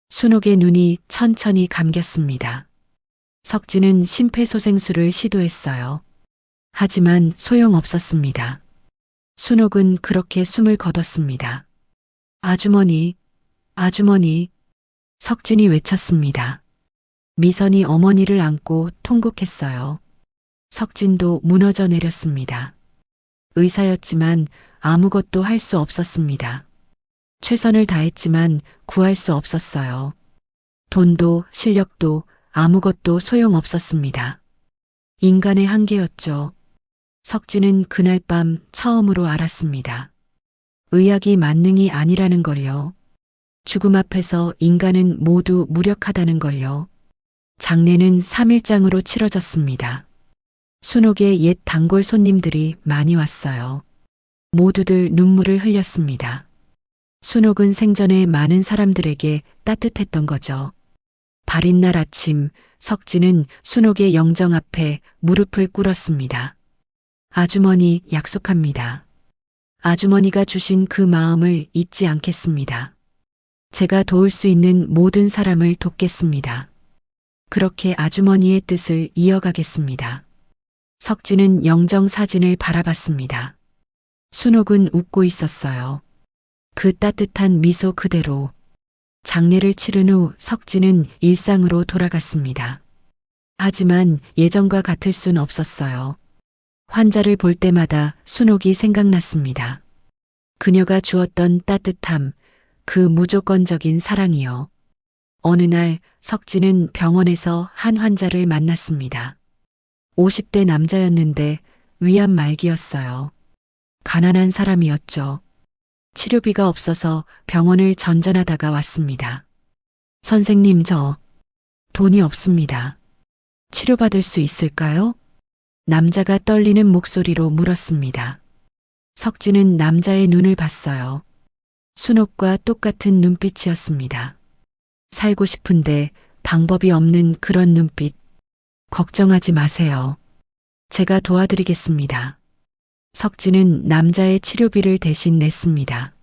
순옥의 눈이 천천히 감겼습니다. 석진은 심폐소생술을 시도했어요. 하지만 소용없었습니다. 순옥은 그렇게 숨을 거뒀습니다. 아주머니, 아주머니. 석진이 외쳤습니다. 미선이 어머니를 안고 통곡했어요. 석진도 무너져 내렸습니다. 의사였지만 아무것도 할 수 없었습니다. 최선을 다했지만 구할 수 없었어요. 돈도 실력도 아무것도 소용없었습니다. 인간의 한계였죠. 석진은 그날 밤 처음으로 알았습니다. 의학이 만능이 아니라는 걸요. 죽음 앞에서 인간은 모두 무력하다는 걸요. 장례는 3일장으로 치러졌습니다. 순옥의 옛 단골 손님들이 많이 왔어요. 모두들 눈물을 흘렸습니다. 순옥은 생전에 많은 사람들에게 따뜻했던 거죠. 발인 날 아침, 석진은 순옥의 영정 앞에 무릎을 꿇었습니다. 아주머니 약속합니다. 아주머니가 주신 그 마음을 잊지 않겠습니다. 제가 도울 수 있는 모든 사람을 돕겠습니다. 그렇게 아주머니의 뜻을 이어가겠습니다. 석진은 영정 사진을 바라봤습니다. 순옥은 웃고 있었어요. 그 따뜻한 미소 그대로. 장례를 치른 후 석진은 일상으로 돌아갔습니다. 하지만 예전과 같을 순 없었어요. 환자를 볼 때마다 순옥이 생각났습니다. 그녀가 주었던 따뜻함, 그 무조건적인 사랑이요. 어느 날 석진은 병원에서 한 환자를 만났습니다. 50대 남자였는데 위암 말기였어요. 가난한 사람이었죠. 치료비가 없어서 병원을 전전하다가 왔습니다. 선생님, 저 돈이 없습니다. 치료받을 수 있을까요? 남자가 떨리는 목소리로 물었습니다. 석진은 남자의 눈을 봤어요. 순옥과 똑같은 눈빛이었습니다. 살고 싶은데 방법이 없는 그런 눈빛. 걱정하지 마세요. 제가 도와드리겠습니다. 석진은 남자의 치료비를 대신 냈습니다.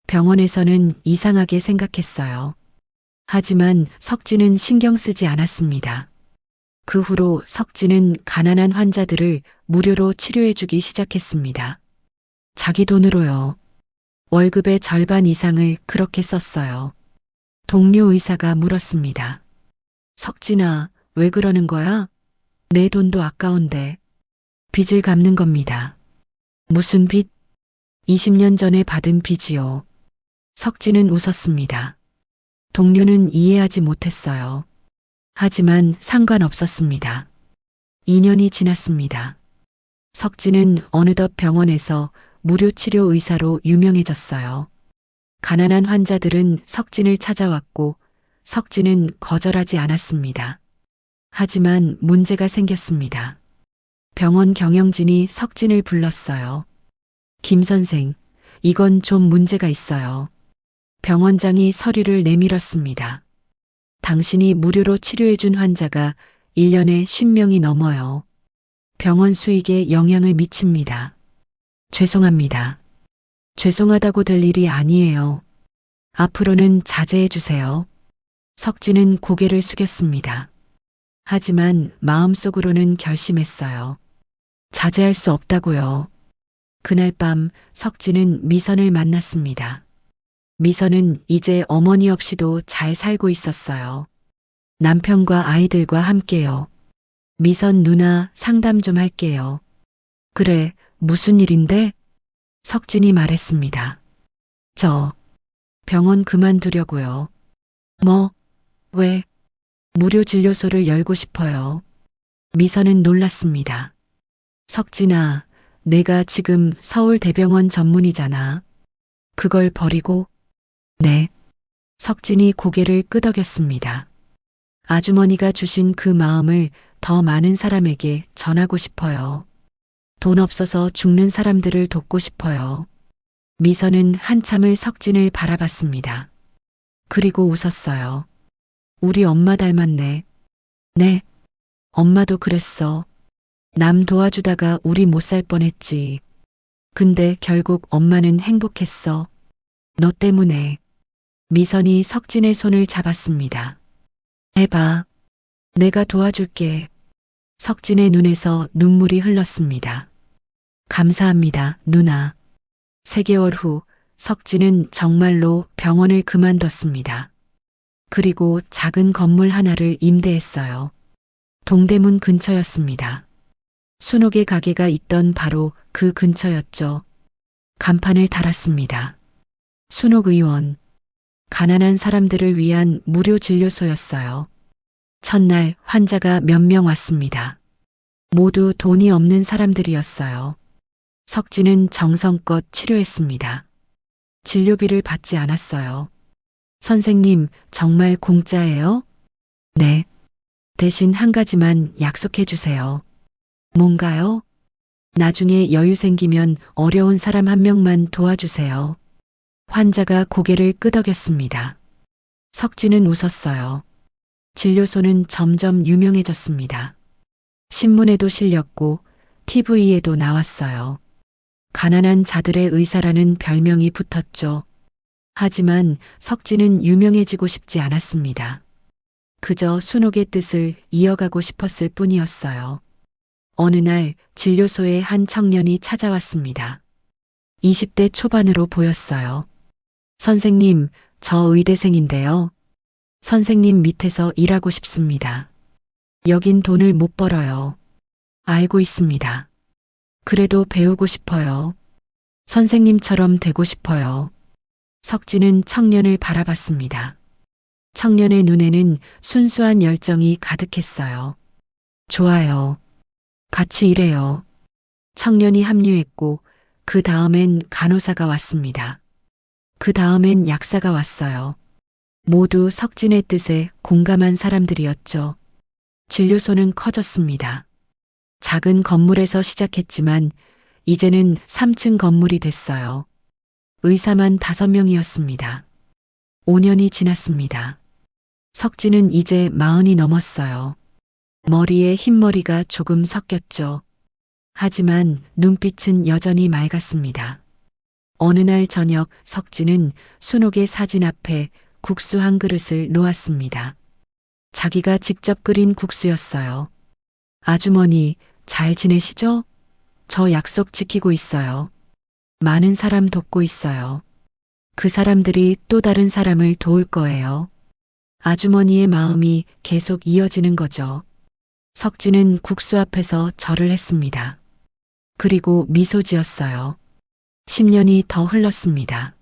병원에서는 이상하게 생각했어요. 하지만 석진은 신경 쓰지 않았습니다. 그 후로 석진은 가난한 환자들을 무료로 치료해주기 시작했습니다. 자기 돈으로요. 월급의 절반 이상을 그렇게 썼어요. 동료 의사가 물었습니다. 석진아, 왜 그러는 거야? 내 돈도 아까운데. 빚을 갚는 겁니다. 무슨 빚? 20년 전에 받은 빚이요. 석진은 웃었습니다. 동료는 이해하지 못했어요. 하지만 상관없었습니다. 2년이 지났습니다. 석진은 어느덧 병원에서 무료 치료 의사로 유명해졌어요. 가난한 환자들은 석진을 찾아왔고 석진은 거절하지 않았습니다. 하지만 문제가 생겼습니다. 병원 경영진이 석진을 불렀어요. 김 선생, 이건 좀 문제가 있어요. 병원장이 서류를 내밀었습니다. 당신이 무료로 치료해준 환자가 1년에 10명이 넘어요. 병원 수익에 영향을 미칩니다. 죄송합니다. 죄송하다고 될 일이 아니에요. 앞으로는 자제해 주세요. 석진은 고개를 숙였습니다. 하지만 마음속으로는 결심했어요. 자제할 수 없다고요. 그날 밤 석진은 미선을 만났습니다. 미선은 이제 어머니 없이도 잘 살고 있었어요. 남편과 아이들과 함께요. 미선 누나 상담 좀 할게요. 그래, 무슨 일인데? 석진이 말했습니다. 저 병원 그만두려고요. 뭐? 왜? 무료 진료소를 열고 싶어요. 미선은 놀랐습니다. 석진아, 내가 지금 서울대병원 전문이잖아. 그걸 버리고? 네. 석진이 고개를 끄덕였습니다. 아주머니가 주신 그 마음을 더 많은 사람에게 전하고 싶어요. 돈 없어서 죽는 사람들을 돕고 싶어요. 미선은 한참을 석진을 바라봤습니다. 그리고 웃었어요. 우리 엄마 닮았네. 네, 엄마도 그랬어. 남 도와주다가 우리 못 살 뻔했지. 근데 결국 엄마는 행복했어. 너 때문에. 미선이 석진의 손을 잡았습니다. 해봐. 내가 도와줄게. 석진의 눈에서 눈물이 흘렀습니다. 감사합니다, 누나. 3개월 후 석진은 정말로 병원을 그만뒀습니다. 그리고 작은 건물 하나를 임대했어요. 동대문 근처였습니다. 순옥의 가게가 있던 바로 그 근처였죠. 간판을 달았습니다. 순옥 의원. 가난한 사람들을 위한 무료 진료소였어요. 첫날 환자가 몇 명 왔습니다. 모두 돈이 없는 사람들이었어요. 석진은 정성껏 치료했습니다. 진료비를 받지 않았어요. 선생님, 정말 공짜예요? 네. 대신 한 가지만 약속해 주세요. 뭔가요? 나중에 여유 생기면 어려운 사람 한 명만 도와주세요. 환자가 고개를 끄덕였습니다. 석진은 웃었어요. 진료소는 점점 유명해졌습니다. 신문에도 실렸고 TV에도 나왔어요. 가난한 자들의 의사라는 별명이 붙었죠. 하지만 석진은 유명해지고 싶지 않았습니다. 그저 순옥의 뜻을 이어가고 싶었을 뿐이었어요. 어느 날 진료소에 한 청년이 찾아왔습니다. 20대 초반으로 보였어요. 선생님, 저 의대생인데요. 선생님 밑에서 일하고 싶습니다. 여긴 돈을 못 벌어요. 알고 있습니다. 그래도 배우고 싶어요. 선생님처럼 되고 싶어요. 석진은 청년을 바라봤습니다. 청년의 눈에는 순수한 열정이 가득했어요. 좋아요. 같이 일해요. 청년이 합류했고 그 다음엔 간호사가 왔습니다. 그 다음엔 약사가 왔어요. 모두 석진의 뜻에 공감한 사람들이었죠. 진료소는 커졌습니다. 작은 건물에서 시작했지만 이제는 3층 건물이 됐어요. 의사만 5명이었습니다. 5년이 지났습니다. 석진은 이제 40이 넘었어요. 머리에 흰머리가 조금 섞였죠. 하지만 눈빛은 여전히 맑았습니다. 어느 날 저녁 석진은 순옥의 사진 앞에 국수 한 그릇을 놓았습니다. 자기가 직접 끓인 국수였어요. 아주머니, 잘 지내시죠? 저 약속 지키고 있어요. 많은 사람 돕고 있어요. 그 사람들이 또 다른 사람을 도울 거예요. 아주머니의 마음이 계속 이어지는 거죠. 석진은 국수 앞에서 절을 했습니다. 그리고 미소 지었어요. 10년이 더 흘렀습니다.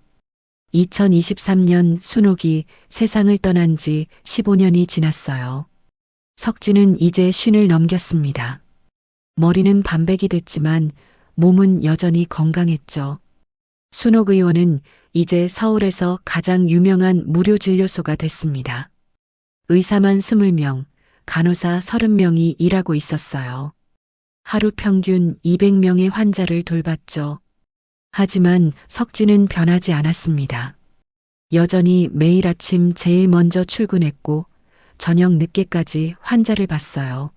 2023년 순옥이 세상을 떠난 지 15년이 지났어요. 석진은 이제 50을 넘겼습니다. 머리는 반백이 됐지만 몸은 여전히 건강했죠. 순옥 의원은 이제 서울에서 가장 유명한 무료 진료소가 됐습니다. 의사만 20명, 간호사 30명이 일하고 있었어요. 하루 평균 200명의 환자를 돌봤죠. 하지만 석진은 변하지 않았습니다. 여전히 매일 아침 제일 먼저 출근했고 저녁 늦게까지 환자를 봤어요.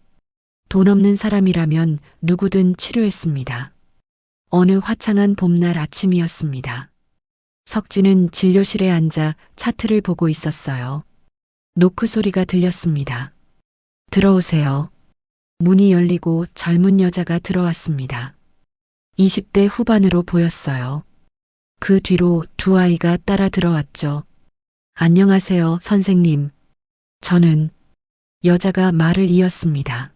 돈 없는 사람이라면 누구든 치료했습니다. 어느 화창한 봄날 아침이었습니다. 석진은 진료실에 앉아 차트를 보고 있었어요. 노크 소리가 들렸습니다. 들어오세요. 문이 열리고 젊은 여자가 들어왔습니다. 20대 후반으로 보였어요. 그 뒤로 두 아이가 따라 들어왔죠. 안녕하세요, 선생님. 저는 여자가 말을 이었습니다.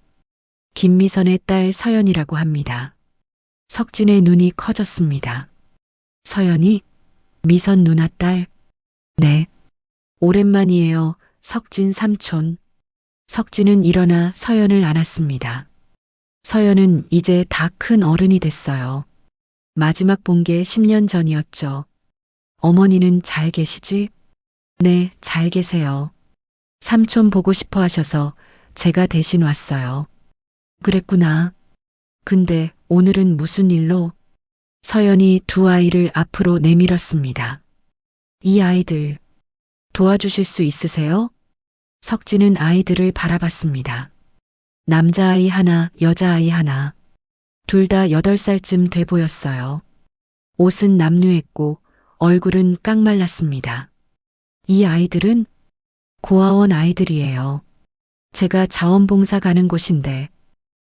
김미선의 딸 서연이라고 합니다. 석진의 눈이 커졌습니다. 서연이? 미선 누나 딸? 네. 오랜만이에요, 석진 삼촌. 석진은 일어나 서연을 안았습니다. 서연은 이제 다 큰 어른이 됐어요. 마지막 본 게 10년 전이었죠. 어머니는 잘 계시지? 네, 잘 계세요. 삼촌 보고 싶어 하셔서 제가 대신 왔어요. 그랬구나. 근데 오늘은 무슨 일로? 서연이 두 아이를 앞으로 내밀었습니다. 이 아이들 도와주실 수 있으세요? 석진은 아이들을 바라봤습니다. 남자아이 하나, 여자아이 하나. 둘 다 8살쯤 돼 보였어요. 옷은 남루했고 얼굴은 깡말랐습니다. 이 아이들은 고아원 아이들이에요. 제가 자원봉사 가는 곳인데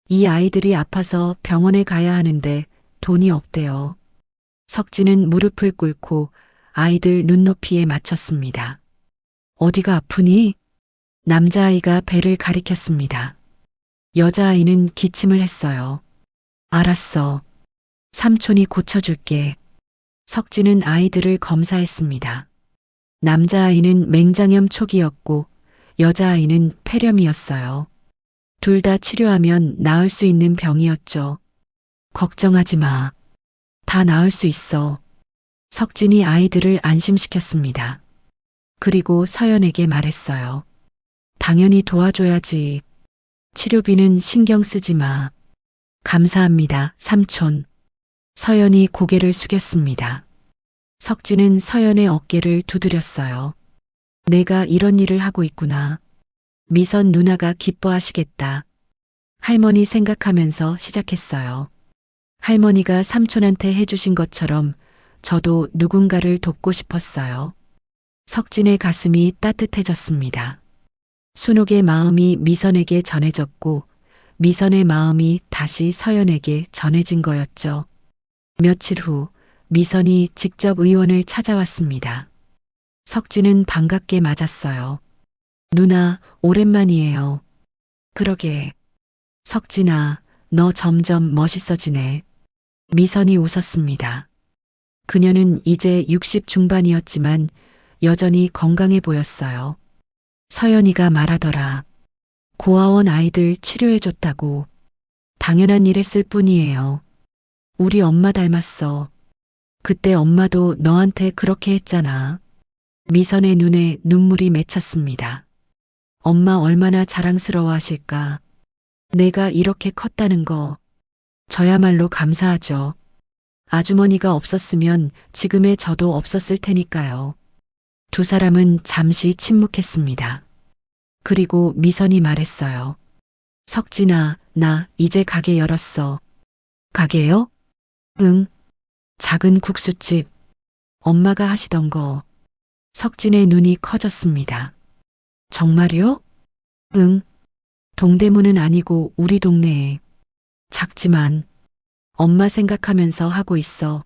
이 아이들이 아파서 병원에 가야 하는데 돈이 없대요. 석진은 무릎을 꿇고 아이들 눈높이에 맞췄습니다. 어디가 아프니? 남자아이가 배를 가리켰습니다. 여자아이는 기침을 했어요. 알았어. 삼촌이 고쳐줄게. 석진은 아이들을 검사했습니다. 남자아이는 맹장염 초기였고 여자아이는 폐렴이었어요. 둘 다 치료하면 나을 수 있는 병이었죠. 걱정하지 마. 다 나을 수 있어. 석진이 아이들을 안심시켰습니다. 그리고 서연에게 말했어요. 당연히 도와줘야지. 치료비는 신경 쓰지 마. 감사합니다, 삼촌. 서연이 고개를 숙였습니다. 석진은 서연의 어깨를 두드렸어요. 내가 이런 일을 하고 있구나. 미선 누나가 기뻐하시겠다. 할머니 생각하면서 시작했어요. 할머니가 삼촌한테 해주신 것처럼 저도 누군가를 돕고 싶었어요. 석진의 가슴이 따뜻해졌습니다. 순옥의 마음이 미선에게 전해졌고 미선의 마음이 다시 서연에게 전해진 거였죠. 며칠 후 미선이 직접 의원을 찾아왔습니다. 석진은 반갑게 맞았어요. 누나, 오랜만이에요. 그러게. 석진아, 너 점점 멋있어지네. 미선이 웃었습니다. 그녀는 이제 60 중반이었지만 여전히 건강해 보였어요. 서연이가 말하더라. 고아원 아이들 치료해줬다고. 당연한 일 했을 뿐이에요. 우리 엄마 닮았어. 그때 엄마도 너한테 그렇게 했잖아. 미선의 눈에 눈물이 맺혔습니다. 엄마 얼마나 자랑스러워 하실까. 내가 이렇게 컸다는 거. 저야말로 감사하죠. 아주머니가 없었으면 지금의 저도 없었을 테니까요. 두 사람은 잠시 침묵했습니다. 그리고 미선이 말했어요. 석진아, 나 이제 가게 열었어. 가게요? 응. 작은 국수집. 엄마가 하시던 거. 석진의 눈이 커졌습니다. 정말요? 응. 동대문은 아니고 우리 동네에. 작지만 엄마 생각하면서 하고 있어.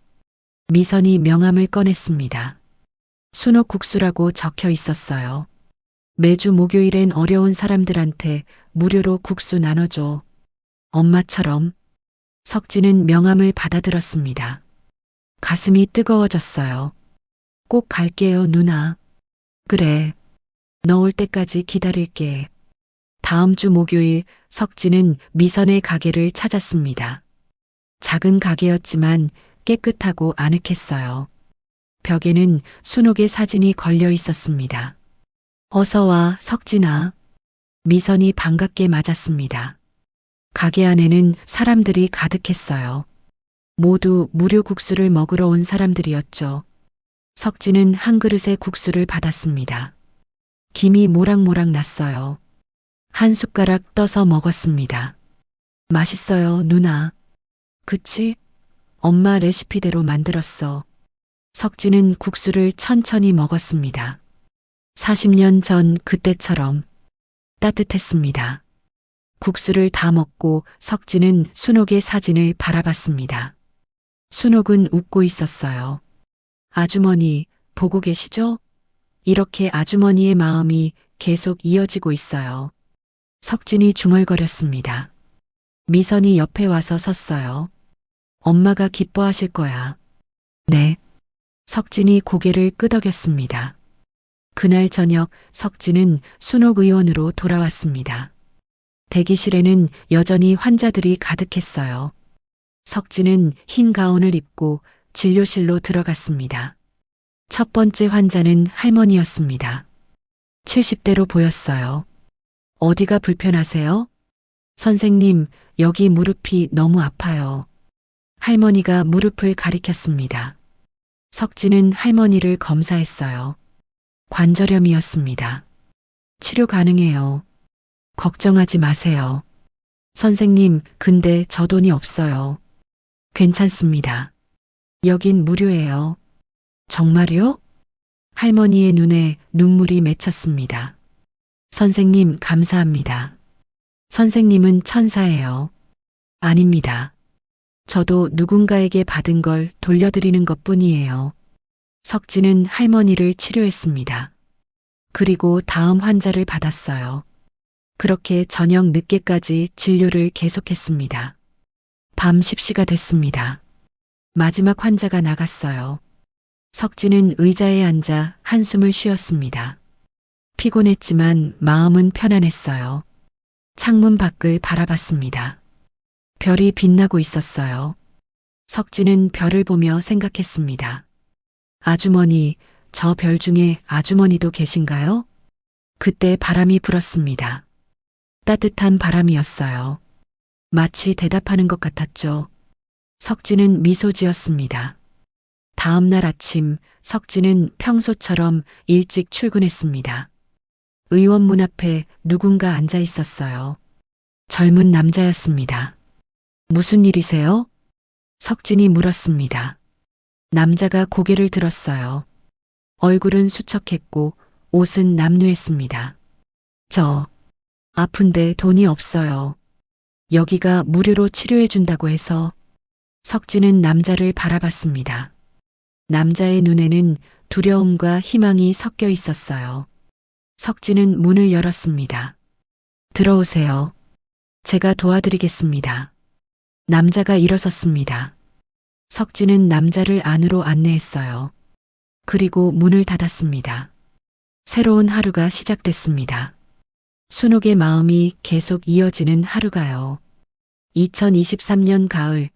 미선이 명함을 꺼냈습니다. 순옥국수라고 적혀 있었어요. 매주 목요일엔 어려운 사람들한테 무료로 국수 나눠줘. 엄마처럼. 석진은 명함을 받아들었습니다. 가슴이 뜨거워졌어요. 꼭 갈게요, 누나. 그래. 너 올 때까지 기다릴게. 다음 주 목요일 석진은 미선의 가게를 찾았습니다. 작은 가게였지만 깨끗하고 아늑했어요. 벽에는 순옥의 사진이 걸려 있었습니다. 어서 와, 석진아. 미선이 반갑게 맞았습니다. 가게 안에는 사람들이 가득했어요. 모두 무료 국수를 먹으러 온 사람들이었죠. 석진은 한 그릇의 국수를 받았습니다. 김이 모락모락 났어요. 한 숟가락 떠서 먹었습니다. 맛있어요, 누나. 그치? 엄마 레시피대로 만들었어. 석진은 국수를 천천히 먹었습니다. 40년 전 그때처럼 따뜻했습니다. 국수를 다 먹고 석진은 순옥의 사진을 바라봤습니다. 순옥은 웃고 있었어요. 아주머니, 보고 계시죠? 이렇게 아주머니의 마음이 계속 이어지고 있어요. 석진이 중얼거렸습니다. 미선이 옆에 와서 섰어요. 엄마가 기뻐하실 거야. 네. 석진이 고개를 끄덕였습니다. 그날 저녁 석진은 순옥 의원으로 돌아왔습니다. 대기실에는 여전히 환자들이 가득했어요. 석진은 흰 가운을 입고 진료실로 들어갔습니다. 첫 번째 환자는 할머니였습니다. 70대로 보였어요. 어디가 불편하세요? 선생님, 여기 무릎이 너무 아파요. 할머니가 무릎을 가리켰습니다. 석진은 할머니를 검사했어요. 관절염이었습니다. 치료 가능해요. 걱정하지 마세요. 선생님, 근데 저 돈이 없어요. 괜찮습니다. 여긴 무료예요. 정말요? 할머니의 눈에 눈물이 맺혔습니다. 선생님, 감사합니다. 선생님은 천사예요. 아닙니다. 저도 누군가에게 받은 걸 돌려드리는 것 뿐이에요. 석진은 할머니를 치료했습니다. 그리고 다음 환자를 받았어요. 그렇게 저녁 늦게까지 진료를 계속했습니다. 밤 10시가 됐습니다. 마지막 환자가 나갔어요. 석진은 의자에 앉아 한숨을 쉬었습니다. 피곤했지만 마음은 편안했어요. 창문 밖을 바라봤습니다. 별이 빛나고 있었어요. 석진은 별을 보며 생각했습니다. 아주머니, 저 별 중에 아주머니도 계신가요? 그때 바람이 불었습니다. 따뜻한 바람이었어요. 마치 대답하는 것 같았죠. 석진은 미소 지었습니다. 다음 날 아침 석진은 평소처럼 일찍 출근했습니다. 의원 문 앞에 누군가 앉아 있었어요. 젊은 남자였습니다. 무슨 일이세요? 석진이 물었습니다. 남자가 고개를 들었어요. 얼굴은 수척했고 옷은 남루했습니다. 저 아픈데 돈이 없어요. 여기가 무료로 치료해준다고 해서. 석진은 남자를 바라봤습니다. 남자의 눈에는 두려움과 희망이 섞여 있었어요. 석진은 문을 열었습니다. 들어오세요. 제가 도와드리겠습니다. 남자가 일어섰습니다. 석진은 남자를 안으로 안내했어요. 그리고 문을 닫았습니다. 새로운 하루가 시작됐습니다. 순옥의 마음이 계속 이어지는 하루가요. 2023년 가을,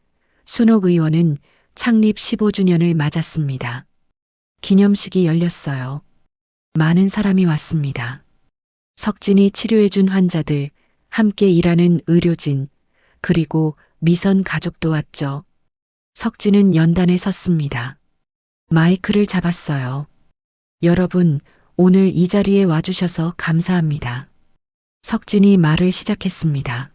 순옥 의원은 창립 15주년을 맞았습니다. 기념식이 열렸어요. 많은 사람이 왔습니다. 석진이 치료해준 환자들, 함께 일하는 의료진, 그리고 미선 가족도 왔죠. 석진은 연단에 섰습니다. 마이크를 잡았어요. 여러분, 오늘 이 자리에 와주셔서 감사합니다. 석진이 말을 시작했습니다.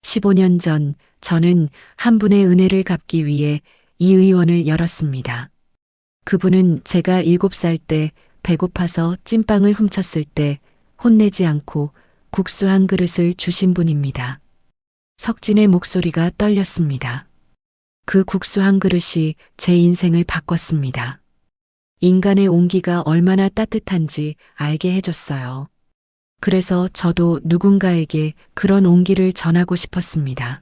15년 전 저는 한 분의 은혜를 갚기 위해 이 의원을 열었습니다. 그분은 제가 7살 때 배고파서 찐빵을 훔쳤을 때 혼내지 않고 국수 한 그릇을 주신 분입니다. 석진의 목소리가 떨렸습니다. 그 국수 한 그릇이 제 인생을 바꿨습니다. 인간의 온기가 얼마나 따뜻한지 알게 해줬어요. 그래서 저도 누군가에게 그런 온기를 전하고 싶었습니다.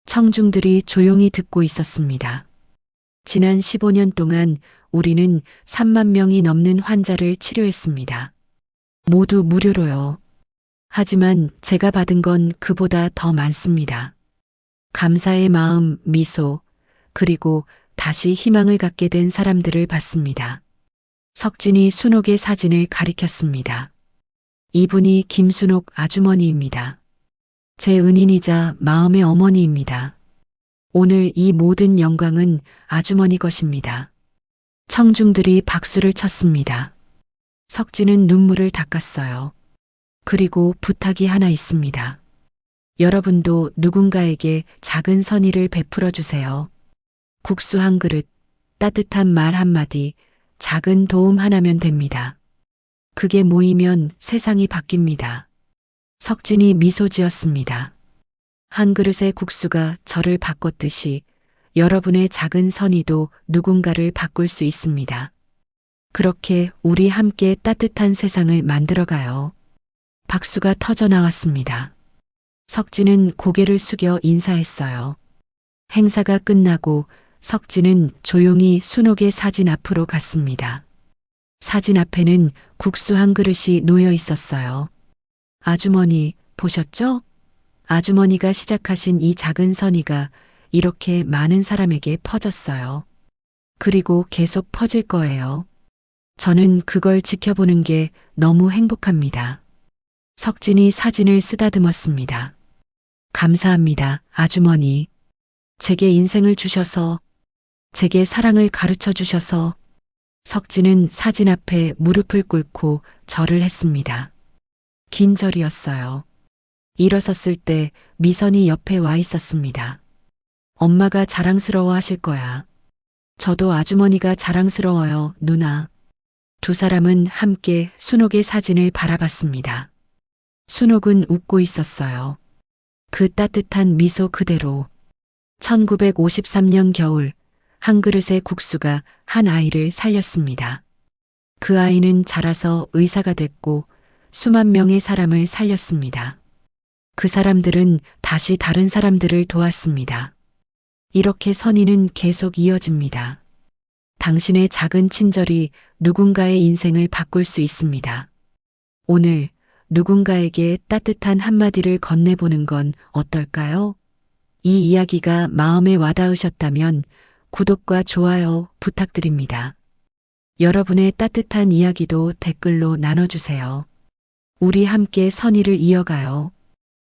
청중들이 조용히 듣고 있었습니다. 지난 15년 동안 우리는 3만 명이 넘는 환자를 치료했습니다. 모두 무료로요. 하지만 제가 받은 건 그보다 더 많습니다. 감사의 마음, 미소, 그리고 다시 희망을 갖게 된 사람들을 봤습니다. 석진이 순옥의 사진을 가리켰습니다. 이분이 김순옥 아주머니입니다. 제 은인이자 마음의 어머니입니다. 오늘 이 모든 영광은 아주머니 것입니다. 청중들이 박수를 쳤습니다. 석진은 눈물을 닦았어요. 그리고 부탁이 하나 있습니다. 여러분도 누군가에게 작은 선의를 베풀어 주세요. 국수 한 그릇, 따뜻한 말 한마디, 작은 도움 하나면 됩니다. 그게 모이면 세상이 바뀝니다. 석진이 미소 지었습니다. 한 그릇의 국수가 저를 바꿨듯이 여러분의 작은 선의도 누군가를 바꿀 수 있습니다. 그렇게 우리 함께 따뜻한 세상을 만들어가요. 박수가 터져 나왔습니다. 석진은 고개를 숙여 인사했어요. 행사가 끝나고 석진은 조용히 순옥의 사진 앞으로 갔습니다. 사진 앞에는 국수 한 그릇이 놓여 있었어요. 아주머니, 보셨죠? 아주머니가 시작하신 이 작은 선의가 이렇게 많은 사람에게 퍼졌어요. 그리고 계속 퍼질 거예요. 저는 그걸 지켜보는 게 너무 행복합니다. 석진이 사진을 쓰다듬었습니다. 감사합니다, 아주머니. 제게 인생을 주셔서, 제게 사랑을 가르쳐 주셔서. 석진은 사진 앞에 무릎을 꿇고 절을 했습니다. 긴 절이었어요. 일어섰을 때 미선이 옆에 와 있었습니다. 엄마가 자랑스러워 하실 거야. 저도 아주머니가 자랑스러워요, 누나. 두 사람은 함께 순옥의 사진을 바라봤습니다. 순옥은 웃고 있었어요. 그 따뜻한 미소 그대로. 1953년 겨울, 한 그릇의 국수가 한 아이를 살렸습니다. 그 아이는 자라서 의사가 됐고 수만 명의 사람을 살렸습니다. 그 사람들은 다시 다른 사람들을 도왔습니다. 이렇게 선의는 계속 이어집니다. 당신의 작은 친절이 누군가의 인생을 바꿀 수 있습니다. 오늘 누군가에게 따뜻한 한마디를 건네보는 건 어떨까요? 이 이야기가 마음에 와닿으셨다면 구독과 좋아요 부탁드립니다. 여러분의 따뜻한 이야기도 댓글로 나눠주세요. 우리 함께 선의를 이어가요.